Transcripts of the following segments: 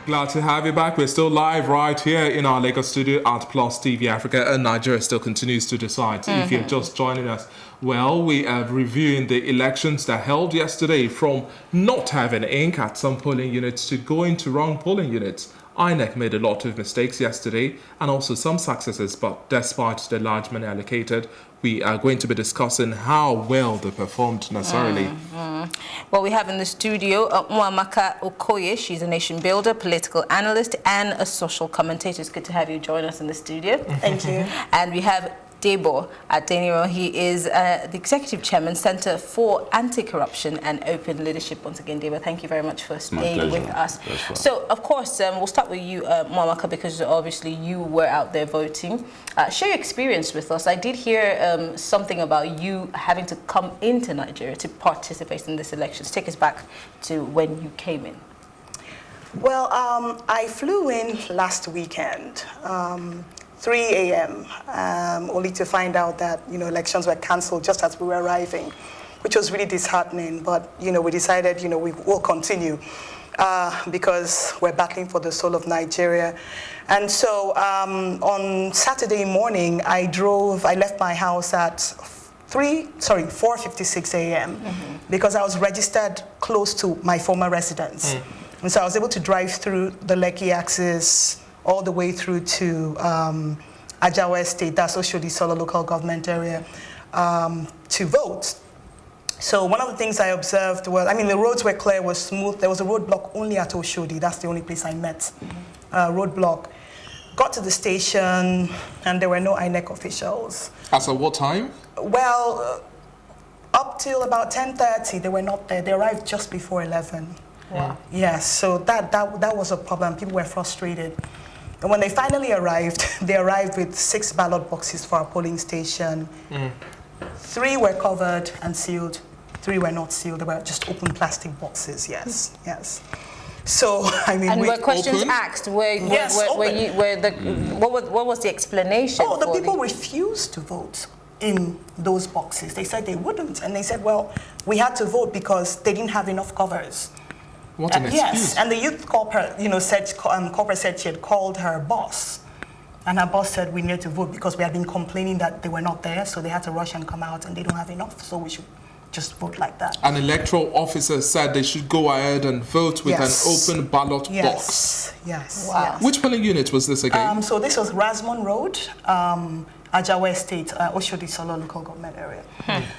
Glad to have you back. We're still live right here in our Lagos studio at Plus TV Africa, and Nigeria still continues to decide. If you're just joining us, well, we are reviewing the elections that held yesterday, from not having ink at some polling units to going to wrong polling units. INEC made a lot of mistakes yesterday and also some successes, but despite the large money allocated, we are going to be discussing how well they performed necessarily. Well, we have in the studio Mwamaka Okoye. She's a nation builder, political analyst, and a social commentator. It's good to have you join us in the studio. Thank you. And we have Debo Adeniro. He is the Executive Chairman, Center for Anti-Corruption and Open Leadership. Once again, Debo, thank you very much for staying with us. So, of course, we'll start with you, Mwamaka, because obviously you were out there voting. Share your experience with us. I did hear something about you having to come into Nigeria to participate in this election. Take us back to when you came in. Well, I flew in last weekend. 3 a.m. Only to find out that elections were cancelled just as we were arriving, which was really disheartening. But we decided we will continue because we're battling for the soul of Nigeria. And so on Saturday morning, I left my house at 4:56 a.m. because I was registered close to my former residence, and so I was able to drive through the Lekki axis all the way through to Ajawa Estate, that's Oshodi Solo local government area, to vote. So one of the things I observed was, the roads were clear, was smooth. There was a roadblock only at Oshodi. That's the only place I met. Roadblock. Got to the station, and there were no INEC officials. As at what time? Well, up till about 10:30, they were not there. They arrived just before 11. Wow. Yes, so that was a problem. People were frustrated. And when they finally arrived, they arrived with 6 ballot boxes for our polling station. 3 were covered and sealed. 3 were not sealed. They were just open plastic boxes. Yes. So and were questions asked? What was the explanation? Oh, the people refused to vote in those boxes. They said they wouldn't, and they said, well, we had to vote because they didn't have enough covers. What an excuse. Yes, and the youth corporate, corporate said she had called her boss, and her boss said we need to vote because we had been complaining that they were not there, so they had to rush and come out, and they don't have enough, so we should just vote like that. An electoral officer said they should go ahead and vote with an open ballot box. Yes. Wow. Yes. Which polling unit was this again? So this was Rasmon Road, Ajawa Estate, Oshodi Solo local government area.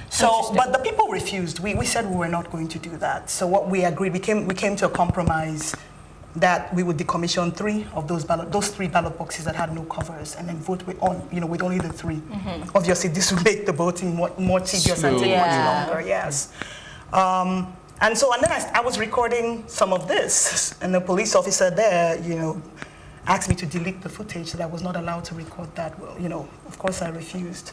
So, but the people refused. We said we were not going to do that. So what we agreed, we came to a compromise that we would decommission 3 of those 3 ballot boxes that had no covers, and then vote with only the 3. Obviously, this would make the voting more tedious and take much longer. Yes. And then I was recording some of this, and the police officer there, asked me to delete the footage, that I was not allowed to record that. Well, of course I refused.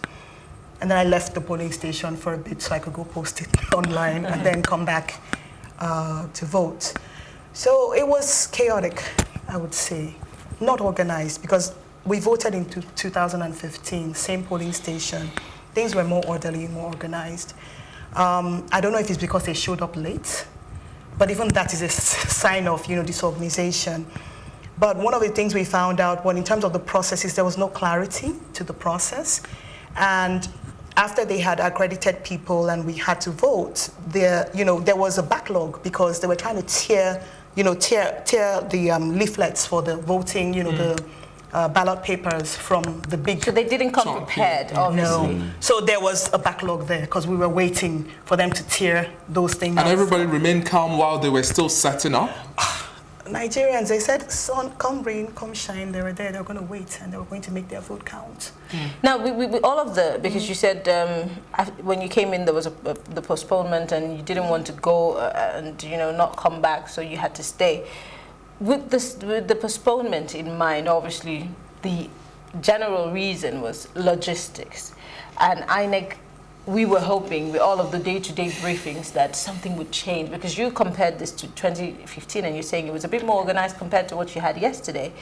And then I left the polling station for a bit so I could go post it online and then come back to vote. So it was chaotic, I would say. Not organized, because we voted in 2015, same polling station. Things were more orderly, more organized. I don't know if it's because they showed up late, but even that is a sign of disorganization. But one of the things we found out, in terms of the processes, there was no clarity to the process. And after they had accredited people and we had to vote, there was a backlog because they were trying to tear the leaflets for the voting, the ballot papers from the big. So they didn't come prepared, obviously. No. So there was a backlog there because we were waiting for them to tear those things. And everybody remained calm while they were still setting up? Nigerians, they said, sun, come rain, come shine. They were there, they were going to wait, and they were going to make their vote count. Now, all of because you said when you came in there was the postponement and you didn't want to go and not come back, so you had to stay. With the postponement in mind, obviously, the general reason was logistics. And INEC, we were hoping with all of the day-to-day briefings that something would change, because you compared this to 2015 and you're saying it was a bit more organized compared to what you had yesterday.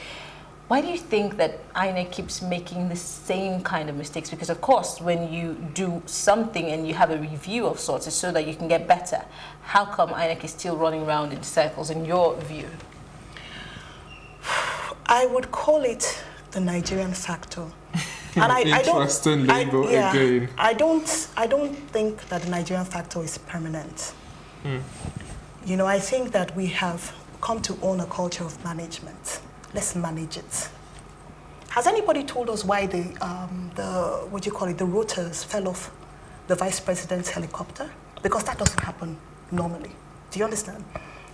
Why do you think that INEC keeps making the same kind of mistakes? Because of course, when you do something and you have a review of sorts, it's so that you can get better. How come INEC is still running around in circles in your view? I would call it the Nigerian factor. And Interesting label again. I don't think that the Nigerian factor is permanent. You know, I think that we have come to own a culture of management. Let's manage it. Has anybody told us why the rotors fell off the vice president's helicopter? Because that doesn't happen normally. Do you understand?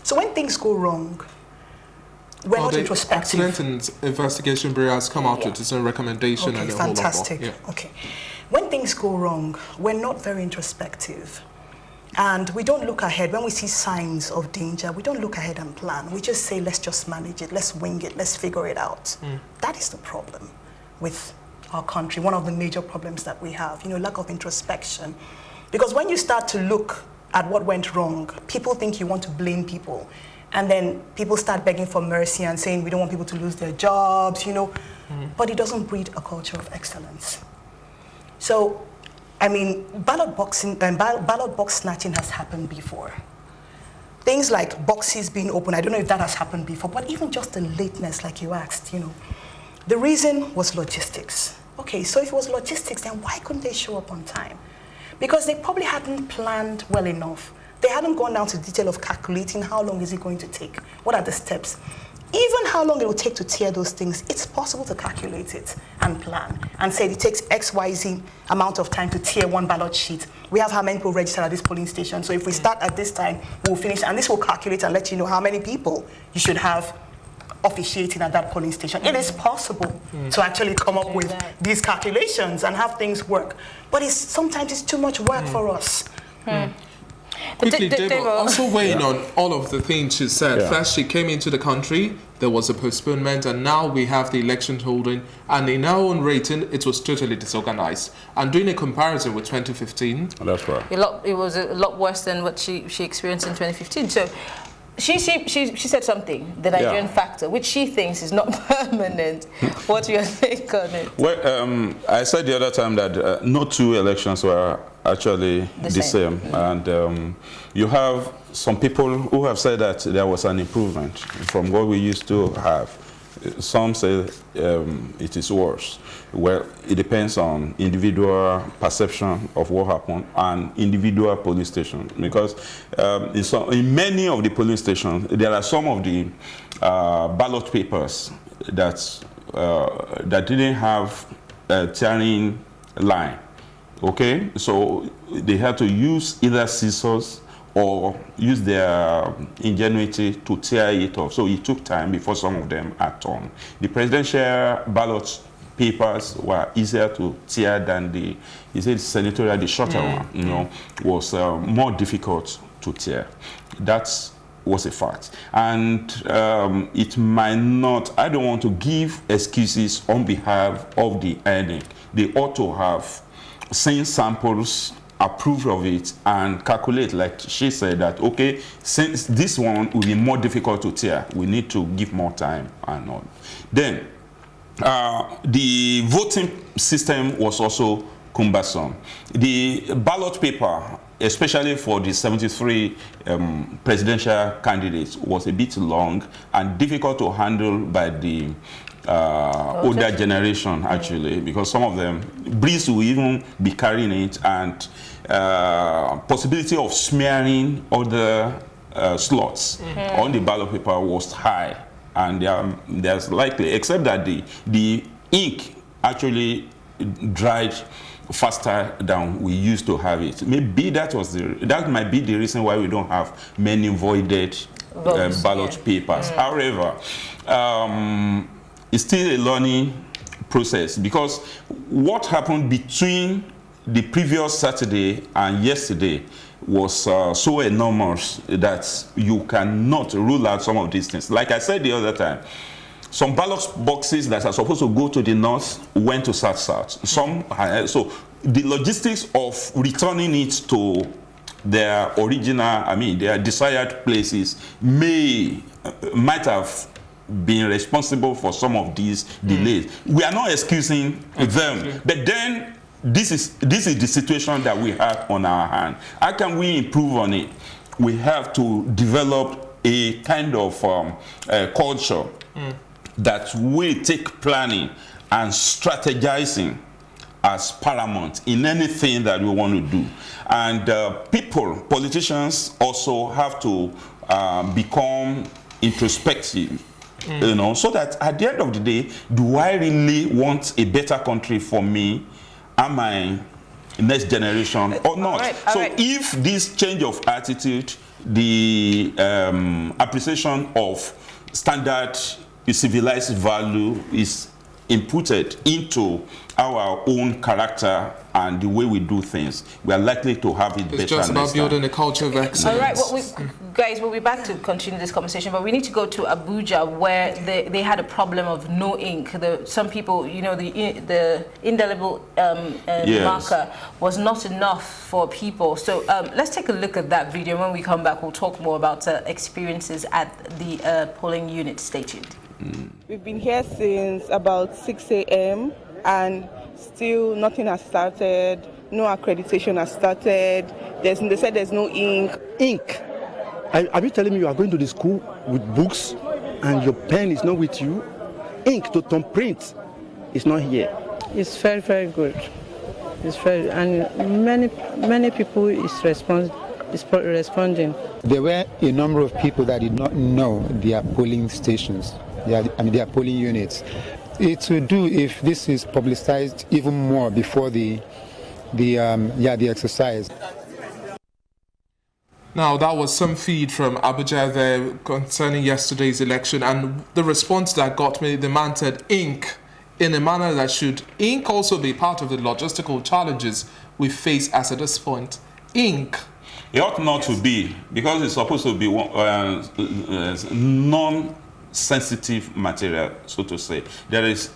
So when things go wrong, we're not introspective. Accident and Investigation Bureau has come out with its own recommendation and a whole lot more. Fantastic. Okay. When things go wrong, we're not very introspective. And we don't look ahead. When we see signs of danger, we don't look ahead and plan. We just say, let's just manage it, let's wing it, let's figure it out. That is the problem with our country, one of the major problems that we have, you know, lack of introspection. Because when you start to look at what went wrong, people think you want to blame people. And then people start begging for mercy and saying we don't want people to lose their jobs, you know. But it doesn't breed a culture of excellence. So, I mean, ballot box snatching has happened before. Things like boxes being open, I don't know if that has happened before, but even just the lateness, like you asked, you know. The reason was logistics. Okay, so if it was logistics, then why couldn't they show up on time? Because they probably hadn't planned well enough. They hadn't gone down to the detail of calculating how long is it going to take, what are the steps. Even how long it will take to tear those things, it's possible to calculate it and plan and say it takes XYZ amount of time to tear one ballot sheet. We have how many people registered at this polling station. So if we start at this time, we'll finish, and this will calculate and let you know how many people you should have officiating at that polling station. It is possible to actually come up with these calculations and have things work. But sometimes it's too much work for us. Quickly, Deborah, also weighing on all of the things she said. First, she came into the country, there was a postponement, and now we have the election holding, and in our own rating, it was totally disorganized. And doing a comparison with 2015... That's right. It was a lot worse than what she experienced in 2015. So she said something, the Nigerian factor, which she thinks is not permanent. What do you think on it? Well, I said the other time that no two elections were actually the same. And you have some people who have said that there was an improvement from what we used to have. Some say it is worse. Well, it depends on individual perception of what happened and individual police stations. Because in many of the polling stations, there are some of the ballot papers that didn't have a tearing line. Okay, so they had to use either scissors or use their ingenuity to tear it off. So it took time before some of them are torn. The presidential ballot papers were easier to tear than the senatorial, the shorter one, you know, was more difficult to tear. That was a fact. And it might not, I don't want to give excuses on behalf of the INEC. They ought to have seen samples, approve of it, and calculate, like she said, that okay, since this one will be more difficult to tear, we need to give more time and all. Then the voting system was also cumbersome. The ballot paper, especially for the 73 presidential candidates, was a bit long and difficult to handle by the older generation, actually, because some of them, Breeze will even be carrying it, and possibility of smearing other slots on the ballot paper was high, and there's likely, except that the ink actually dried faster than we used to have it. Maybe that might be the reason why we don't have many voided ballot papers. However, it's still a learning process, because what happened between the previous Saturday and yesterday was so enormous that you cannot rule out some of these things. Like I said the other time, some ballot boxes that are supposed to go to the north went to south-south. So the logistics of returning it to their original, their desired places might have been responsible for some of these delays. We are not excusing them, but then this is the situation that we have on our hand. How can we improve on it? We have to develop a kind of culture that we take planning and strategizing as paramount in anything that we want to do. And politicians also have to become introspective, you know, so that at the end of the day, do I really want a better country for me and my next generation or not? So if this change of attitude, the appreciation of standard civilized value is inputted into our own character and the way we do things, we are likely to have it better. It's just about building a culture of excellence. All right, well, guys, we'll be back to continue this conversation, but we need to go to Abuja, where they had a problem of no ink. Some people, you know, the indelible marker was not enough for people. So let's take a look at that video. When we come back, we'll talk more about experiences at the polling unit stationed. We've been here since about 6 a.m. and still nothing has started. No accreditation has started. They said there's no ink. Ink. Are you telling me you are going to the school with books and your pen is not with you? Ink to print is not here. It's very, very good. It's very, and many people is responding. There were a number of people that did not know their polling stations, their polling units. It would do if this is publicized even more before the exercise. Now, that was some feed from Abuja there concerning yesterday's election, and the response that got me, the man said ink in a manner that should ink also be part of the logistical challenges we face as at this point. Ink. It ought not to be, because it's supposed to be non-sensitive material, so to say. There is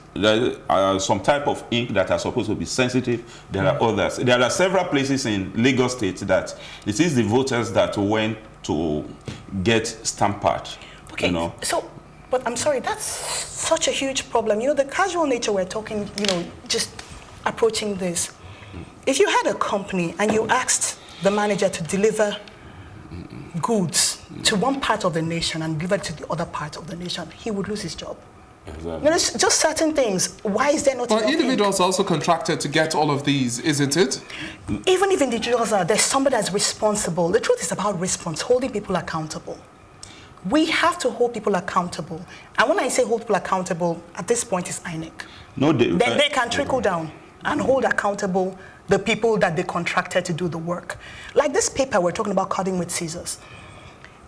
some type of ink that are supposed to be sensitive. There are others. There are several places in Lagos State that it is the voters that went to get stamp pad. Okay, you know? So, but I'm sorry, that's such a huge problem. You know, the casual nature we're talking, you know, just approaching this. If you had a company and you asked the manager to deliver goods to one part of the nation and deliver it to the other part of the nation, he would lose his job. Exactly. You know, it's just certain things. Why is there not Well, enough individuals ink? also contracted to get all of these, isn't it? Even if individuals are, there's somebody that's responsible. The truth is about response, holding people accountable. We have to hold people accountable. And when I say hold people accountable, at this point it's INEC. No, Then they can trickle down and hold accountable the people that they contracted to do the work. Like this paper we're talking about cutting with scissors.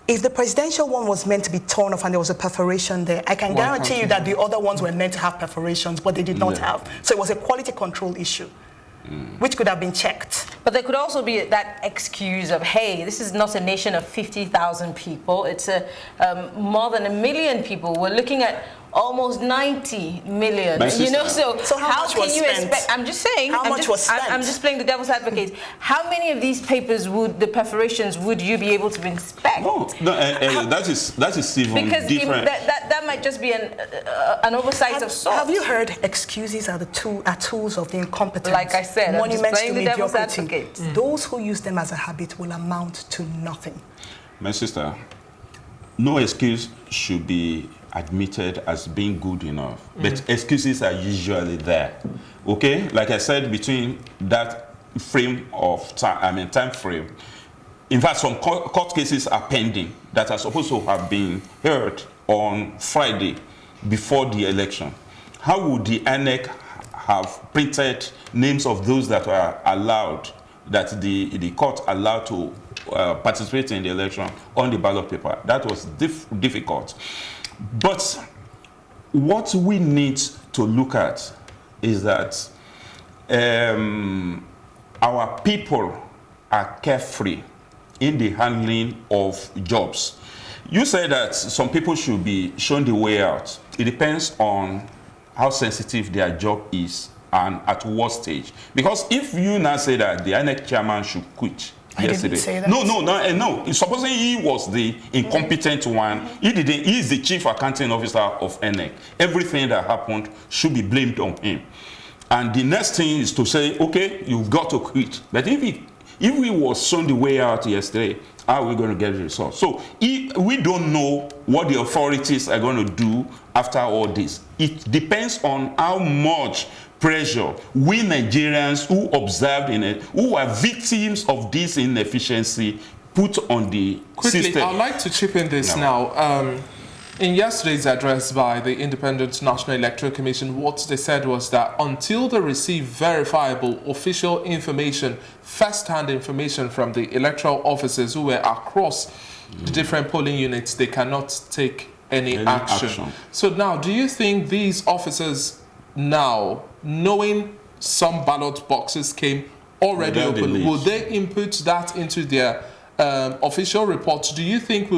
If the presidential one was meant to be torn off and there was a perforation there, I can guarantee you that the other ones were meant to have perforations, but they did not have. So it was a quality control issue, which could have been checked. But there could also be that excuse of, hey, this is not a nation of 50,000 people. It's more than 1 million people. We're looking at almost 90 million. You know, so how can you expect? I'm just saying. How much was spent? I'm just playing the devil's advocate. How many of these papers the perforations would you be able to inspect? No, that is even because different. That might just be an oversight of sorts. Have you heard excuses are tools of the incompetent? Like I said, I'm just monuments playing to the devil's mediocrity. advocate. Those who use them as a habit will amount to nothing. My sister, no excuse should be admitted as being good enough, but excuses are usually there. Okay, like I said, between that frame of time, time frame. In fact, some court cases are pending that are supposed to have been heard on Friday before the election. How would the INEC have printed names of those that were allowed, that the court allowed to participate in the election on the ballot paper? That was difficult. But what we need to look at is that our people are carefree in the handling of jobs. You say that some people should be shown the way out. It depends on how sensitive their job is and at what stage. Because if you now say that the INEC chairman should quit, I didn't say that. No. Supposing he was the incompetent one, he is the chief accounting officer of INEC. Everything that happened should be blamed on him. And the next thing is to say, okay, you've got to quit. But if If we were shown the way out yesterday, how are we going to get the results? So if we don't know what the authorities are going to do after all this. It depends on how much pressure we Nigerians who observed in it, who are victims of this inefficiency, put on the system. I'd like to chip in this now. In yesterday's address by the Independent National Electoral Commission, what they said was that until they receive verifiable official information, first-hand information from the electoral officers who were across the different polling units, they cannot take any action. So now, do you think these officers now, knowing some ballot boxes came already open, will they input that into their official reports? Do you think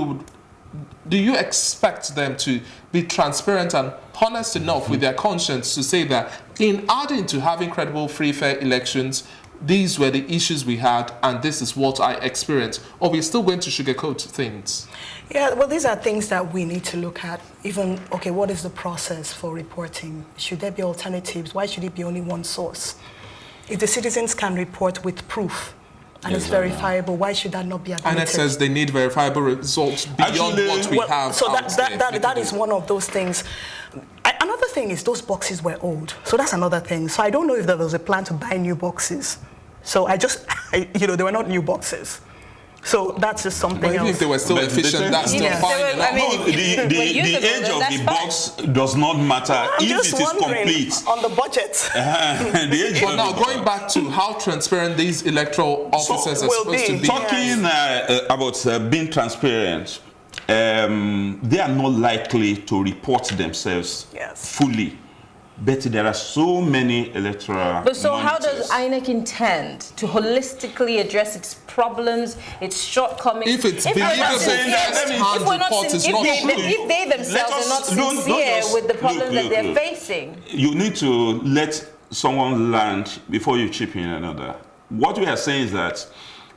do you expect them to be transparent and honest enough with their conscience to say that in adding to having credible, free, fair elections, these were the issues we had and this is what I experienced? Or we're still going to sugarcoat things? Yeah, well, these are things that we need to look at. Even, okay, what is the process for reporting? Should there be alternatives? Why should it be only one source? If the citizens can report with proof, and it's verifiable, why should that not be admitted? INEC says they need verifiable results beyond what we have. So that is one of those things. Another thing is those boxes were old. So that's another thing. So I don't know if there was a plan to buy new boxes. So they were not new boxes. So that's just something else. Even if they were still efficient, that's still fine. The age of the box does not matter if it is complete. On the budget. But now, going back to how transparent these electoral officers are supposed to be. Talking about being transparent, they are not likely to report themselves fully. But there are so many electoral But so how does INEC intend to holistically address its problems, its shortcomings? If it's believable, if they themselves are not sincere with the problems that they're facing. You need to let someone land before you chip in another. What we are saying is that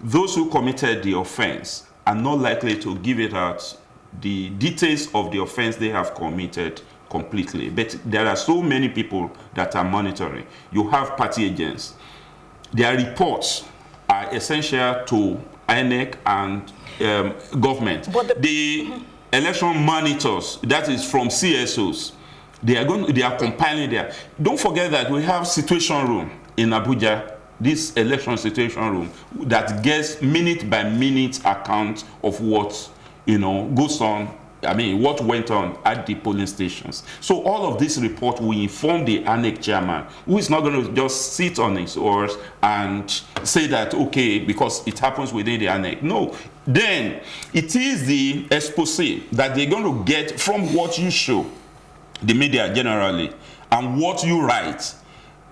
those who committed the offense are not likely to give it out the details of the offense they have committed completely. But there are so many people that are monitoring. You have party agents. Their reports are essential to INEC and government. But the election monitors, that is from CSOs, they are compiling there. Don't forget that we have situation room in Abuja, this election situation room that gets minute by minute account of what goes on. I mean, what went on at the polling stations. So all of this report will inform the INEC chairman, who is not going to just sit on his oars and say that, okay, because it happens within the INEC. No. Then it is the expose that they're going to get from what you show, the media generally, and what you write,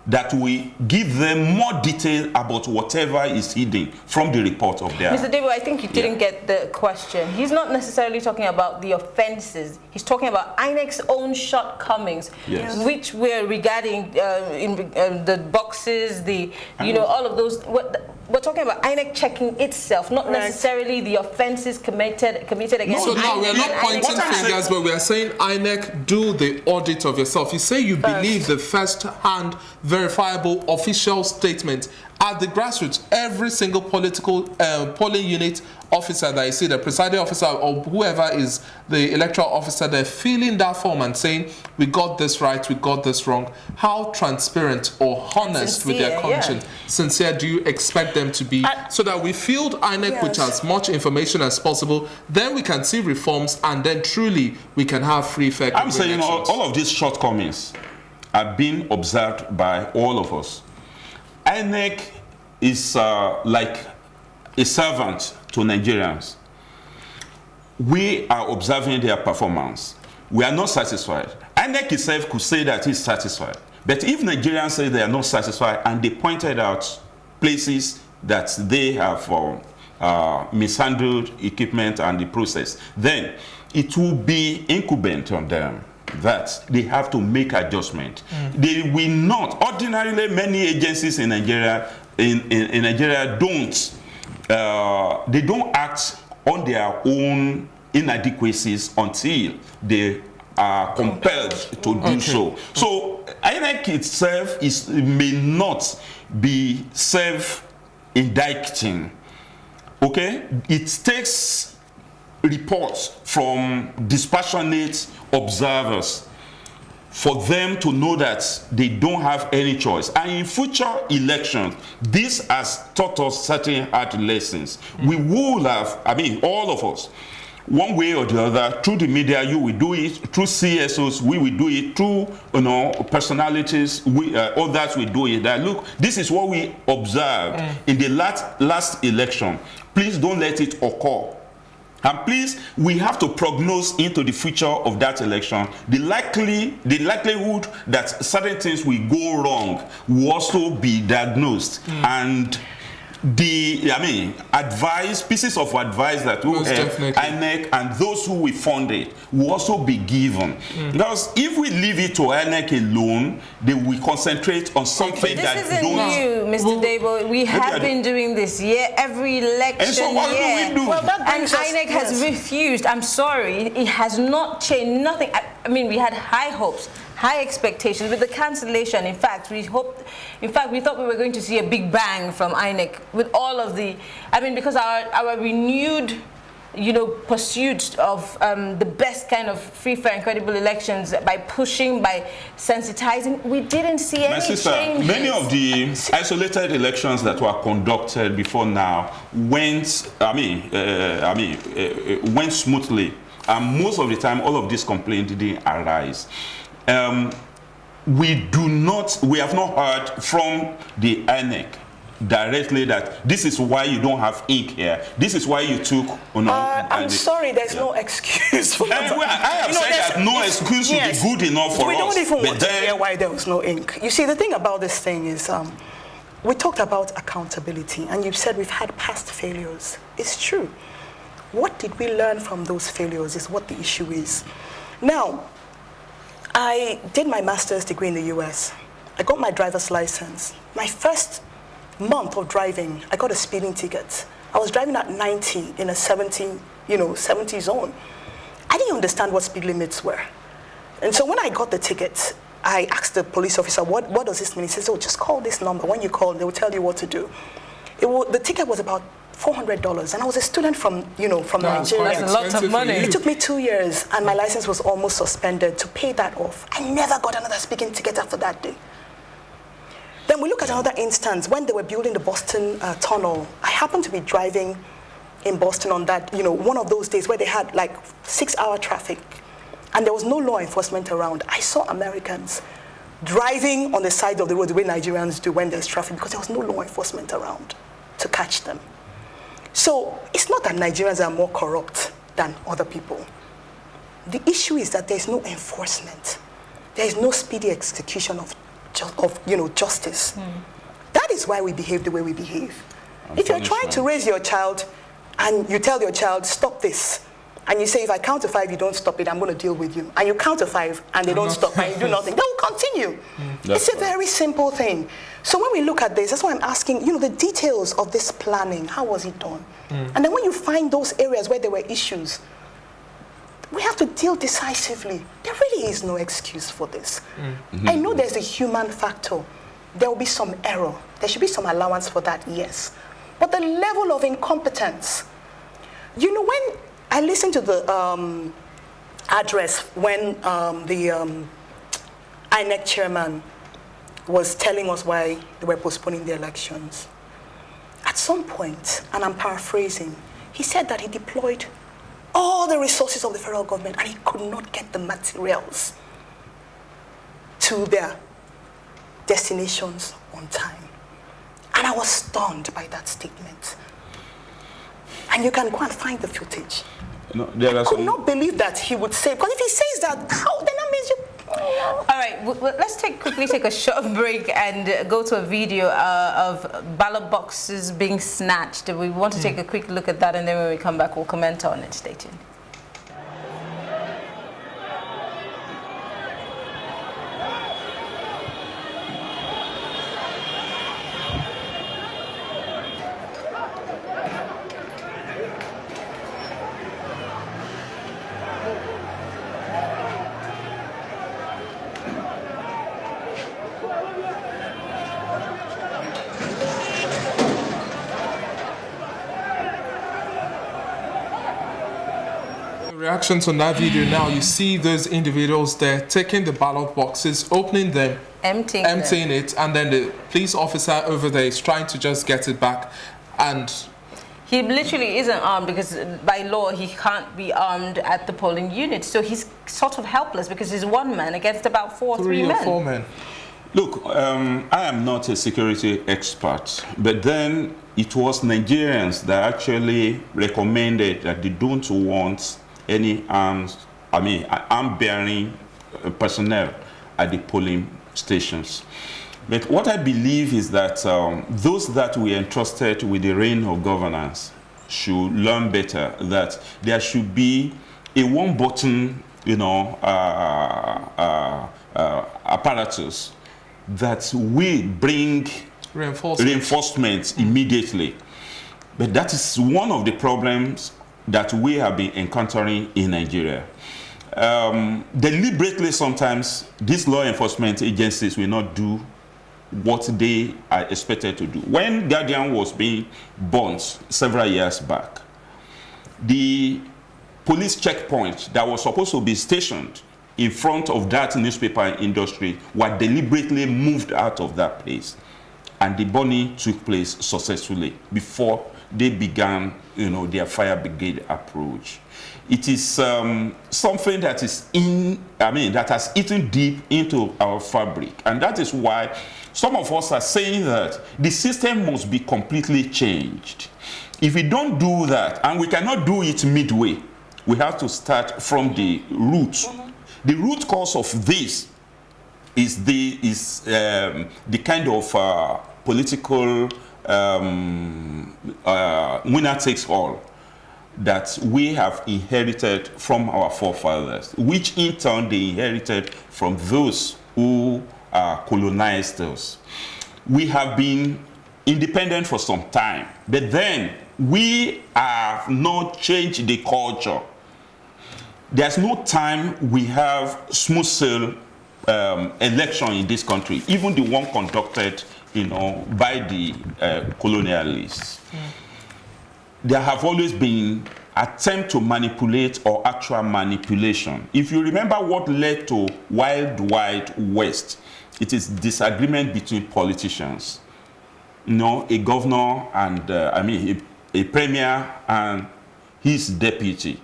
that we give them more detail about whatever is hidden from the report of their... Mr. Debo, I think you didn't get the question. He's not necessarily talking about the offenses. He's talking about INEC's own shortcomings, which were regarding the boxes, all of those. We're talking about INEC checking itself, not necessarily the offenses committed against. So now we're not pointing fingers, but we are saying INEC, do the audit of yourself. You say you believe the first-hand verifiable official statement at the grassroots. Every single political polling unit officer that you see, the presiding officer or whoever is the electoral officer, they're filling that form and saying, we got this right, we got this wrong. How transparent or honest with their conscience, sincere do you expect them to be, so that we field INEC with as much information as possible, then we can see reforms, and then truly we can have free, fair I'm saying all of these shortcomings are being observed by all of us. INEC is like a servant to Nigerians. We are observing their performance. We are not satisfied. INEC itself could say that it's satisfied. But if Nigerians say they are not satisfied and they pointed out places that they have mishandled equipment and the process, then it will be incumbent on them that they have to make adjustment. They will not. Ordinarily, many agencies in Nigeria don't. They don't act on their own inadequacies until they are compelled to do so. So INEC itself may not be indicting. Okay, it takes reports from dispassionate observers for them to know that they don't have any choice. And in future elections, this has taught us certain hard lessons. We will have, I mean, all of us, one way or the other, through the media, you will do it, through CSOs, we will do it, through, you know, personalities, others will do it. That, look, this is what we observed in the last election. Please don't let it occur. And please, we have to prognose into the future of that election. The likelihood that certain things will go wrong will also be diagnosed. And pieces of advice that will INEC and those who will fund it will also be given. Because if we leave it to INEC alone, they will concentrate on something this that isn't new, Mr. Debo. We have been doing this every election. And so what do we do? Well, and INEC has refused. I'm sorry, it has not changed. Nothing. I mean, we had high hopes, high expectations with the cancellation. In fact, we thought we were going to see a big bang from INEC with all of the, I mean, because our renewed, you know, pursuit of the best kind of free, fair, and credible elections by pushing, by sensitizing, we didn't see any changes. Many of the isolated elections that were conducted before now went smoothly, and most of the time, all of these complaints didn't arise. We have not heard from the INEC directly that this is why you don't have ink here. This is why you took. I'm sorry, there's no excuse for that. I have said that no excuse will be good enough for us. We don't even want to hear why there was no ink. You see, the thing about this thing is, we talked about accountability, and you said we've had past failures. It's true. What did we learn from those failures is what the issue is. Now, I did my master's degree in the US. I got my driver's license. My first month of driving, I got a speeding ticket. I was driving at 90 in a 70 zone. I didn't understand what speed limits were. And so when I got the ticket, I asked the police officer, what does this mean? He says, oh, just call this number. When you call, they will tell you what to do. The ticket was about $400, and I was a student from Nigeria. That's a lot of money. It took me 2 years, and my license was almost suspended to pay that off. I never got another speeding ticket after that day. Then we look at another instance when they were building the Boston tunnel. I happened to be driving in Boston on that, one of those days where they had like 6-hour traffic, and there was no law enforcement around. I saw Americans driving on the side of the road the way Nigerians do when there's traffic, because there was no law enforcement around to catch them. So it's not that Nigerians are more corrupt than other people. The issue is that there's no enforcement. There is no speedy execution of justice. That is why we behave the way we behave. If you're trying to raise your child and you tell your child, stop this, and you say, if I count to 5, you don't stop it, I'm going to deal with you. And you count to 5 and they don't stop and you do nothing, they will continue. It's a very simple thing. So when we look at this, that's why I'm asking, the details of this planning, how was it done? And then when you find those areas where there were issues, we have to deal decisively. There really is no excuse for this. I know there's a human factor. There will be some error. There should be some allowance for that, yes. But the level of incompetence, when I listened to the address when the INEC chairman was telling us why they were postponing the elections. At some point, and I'm paraphrasing, he said that he deployed all the resources of the federal government and he could not get the materials to their destinations on time. And I was stunned by that statement. And you can go and find the footage. I could not believe that he would say, because if he says that, how, then that means you... All right, let's quickly take a short break and go to a video of ballot boxes being snatched. We want to take a quick look at that, and then when we come back, we'll comment on it. Stay tuned. reactions on that video now, you see those individuals there taking the ballot boxes, opening them, emptying it, and then the police officer over there is trying to just get it back. And he literally isn't armed because by law he can't be armed at the polling unit. So he's sort of helpless because he's one man against about three or four men. Look, I am not a security expert, but then it was Nigerians that actually recommended that they don't want any arm-bearing personnel at the polling stations. But what I believe is that those that we entrusted with the reign of governance should learn better, that there should be a one-button, apparatus that will bring reinforcements immediately. But that is one of the problems that we have been encountering in Nigeria. Deliberately, sometimes these law enforcement agencies will not do what they are expected to do. When Guardian was being burnt several years back, the police checkpoint that was supposed to be stationed in front of that newspaper industry were deliberately moved out of that place, and the burning took place successfully before they began, their fire brigade approach. It is something that is that has eaten deep into our fabric, and that is why some of us are saying that the system must be completely changed. If we don't do that, and we cannot do it midway, we have to start from the root. The root cause of this is the kind of political winner takes all that we have inherited from our forefathers, which in turn they inherited from those who colonized us. We have been independent for some time, but then we have not changed the culture. There's no time we have smooth sail election in this country, even the one conducted, by the colonialists. There have always been attempts to manipulate or actual manipulation. If you remember what led to Wild West, it is disagreement between politicians. A governor and, a premier and his deputy.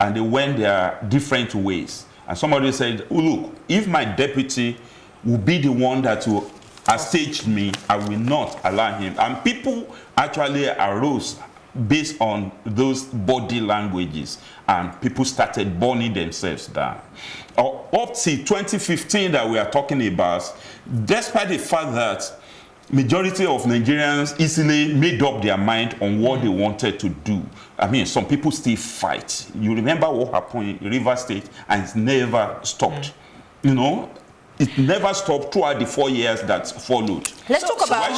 And they went their different ways. And somebody said, oh, look, if my deputy will be the one that will stage me, I will not allow him. And people actually arose based on those body languages, and people started burning themselves down. Up to 2015 that we are talking about, despite the fact that majority of Nigerians easily made up their mind on what they wanted to do. Some people still fight. You remember what happened in Rivers State, and it's never stopped. It never stopped throughout the 4 years that followed. Let's talk about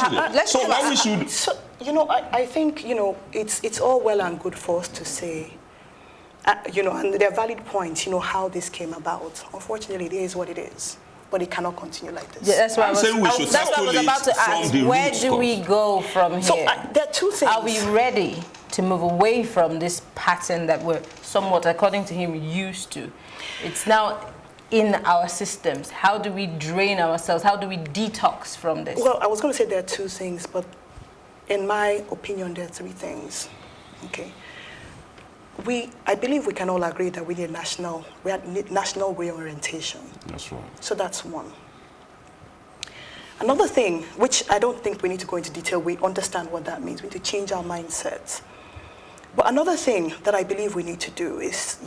I think, it's all well and good for us to say, and there are valid points, how this came about. Unfortunately, it is what it is. But it cannot continue like this. Yeah, that's what I was about to ask. Where do we go from here? So there are two things. Are we ready to move away from this pattern that we're somewhat, according to him, used to? It's now in our systems. How do we drain ourselves? How do we detox from this? Well, I was going to say there are two things, but in my opinion, there are three things. Okay. I believe we can all agree that we need national reorientation. That's right. So that's one. Another thing, which I don't think we need to go into detail, we understand what that means. We need to change our mindsets. But another thing that I believe we need to do is,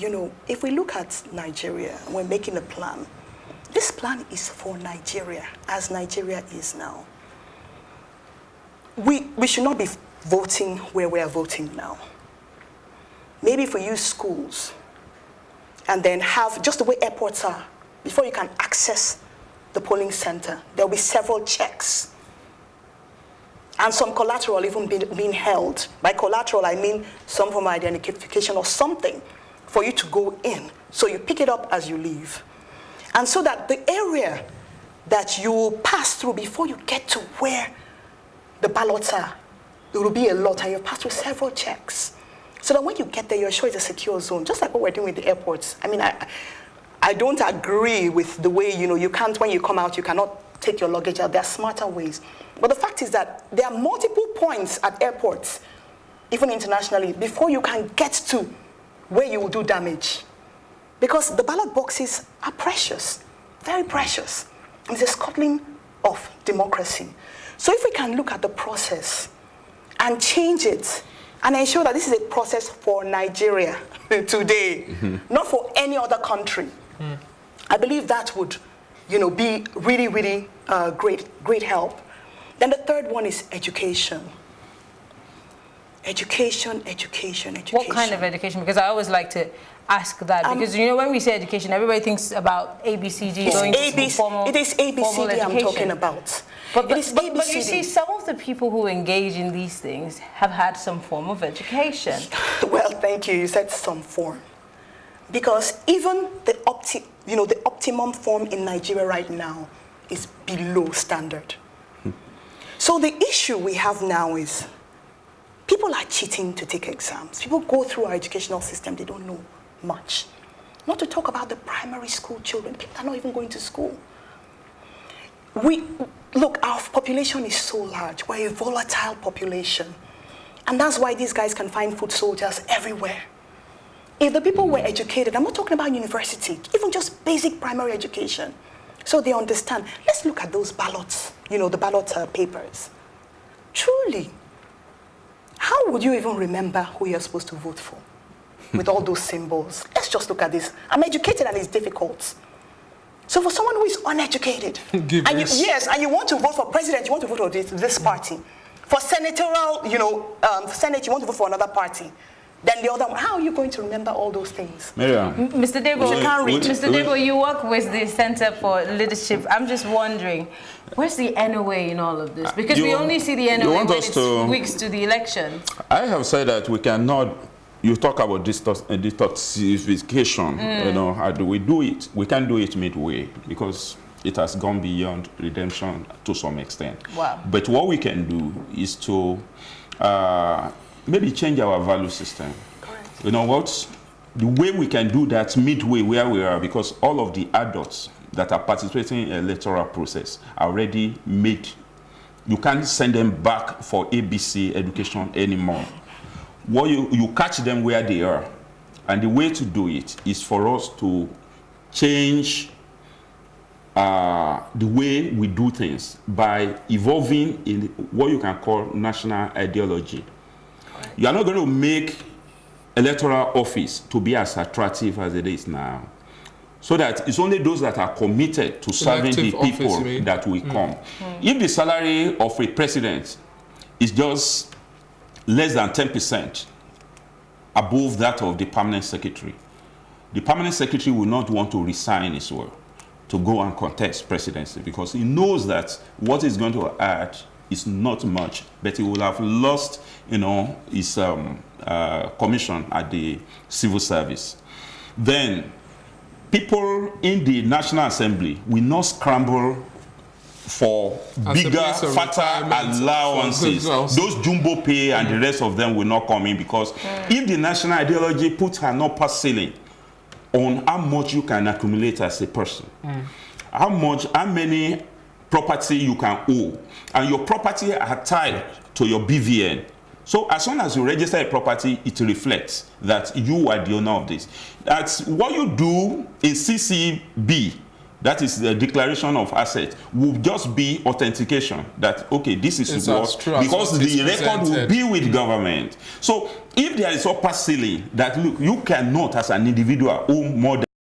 if we look at Nigeria and we're making a plan, this plan is for Nigeria, as Nigeria is now. We should not be voting where we are voting now. Maybe if we use schools and then have, just the way airports are, before you can access the polling center, there will be several checks. And some collateral even being held. By collateral, I mean some form of identification or something for you to go in. So you pick it up as you leave. And so that the area that you pass through before you get to where the ballots are, there will be a lot, and you pass through several checks. So that when you get there, you're sure it's a secure zone, just like what we're doing with the airports. I mean, I don't agree with the way, you can't, when you come out, you cannot take your luggage out. There are smarter ways. But the fact is that there are multiple points at airports, even internationally, before you can get to where you will do damage. Because the ballot boxes are precious, very precious. It's a scuttling of democracy. So if we can look at the process and change it and ensure that this is a process for Nigeria today, not for any other country, I believe that would, be really, really great help. Then the third one is education. Education. What kind of education? Because I always like to ask that, because when we say education, everybody thinks about ABCD, going to formal. It is ABCD I'm talking about. But you see, some of the people who engage in these things have had some form of education. Well, thank you. You said some form. Because even the optimum form in Nigeria right now is below standard. So the issue we have now is people are cheating to take exams. People go through our educational system, they don't know much. Not to talk about the primary school children. People are not even going to school. Look, our population is so large. We're a volatile population. And that's why these guys can find foot soldiers everywhere. If the people were educated, I'm not talking about university, even just basic primary education, so they understand. Let's look at those ballots, the ballot papers. Truly, how would you even remember who you're supposed to vote for with all those symbols? Let's just look at this. I'm educated and it's difficult. So for someone who is uneducated, and you want to vote for president, you want to vote for this party. For senatorial, Senate, you want to vote for another party. Then the other one, how are you going to remember all those things? Mr. Debo, you work with the Center for Leadership. I'm just wondering, where's the NOA in all of this? Because we only see the NOA when it's weeks to the election. I have said that we cannot. You talk about detoxification. How do we do it? We can't do it midway because it has gone beyond redemption to some extent. Wow. But what we can do is to maybe change our value system. Correct. You know what? The way we can do that midway where we are, because all of the adults that are participating in the electoral process are already made. You can't send them back for ABC education anymore. What you catch them where they are. And the way to do it is for us to change the way we do things by evolving in what you can call national ideology. You are not going to make electoral office to be as attractive as it is now. So that it's only those that are committed to serving the people that will come. If the salary of a president is just less than 10% above that of the permanent secretary will not want to resign as well to go and contest presidency, because he knows that what he's going to add is not much, but he will have lost, his commission at the civil service. Then people in the National Assembly will not scramble for bigger, fatter allowances. Those jumbo pay and the rest of them will not come in, because if the national ideology puts an upper ceiling on how much you can accumulate as a person, how many property you can owe, and your property are tied to your BVN. So as soon as you register a property, it reflects that you are the owner of this. That's what you do in CCB. That is the declaration of asset, will just be authentication that, okay, this is what, because the record will be with government. So if there is upper ceiling that, look, you cannot as an individual own more than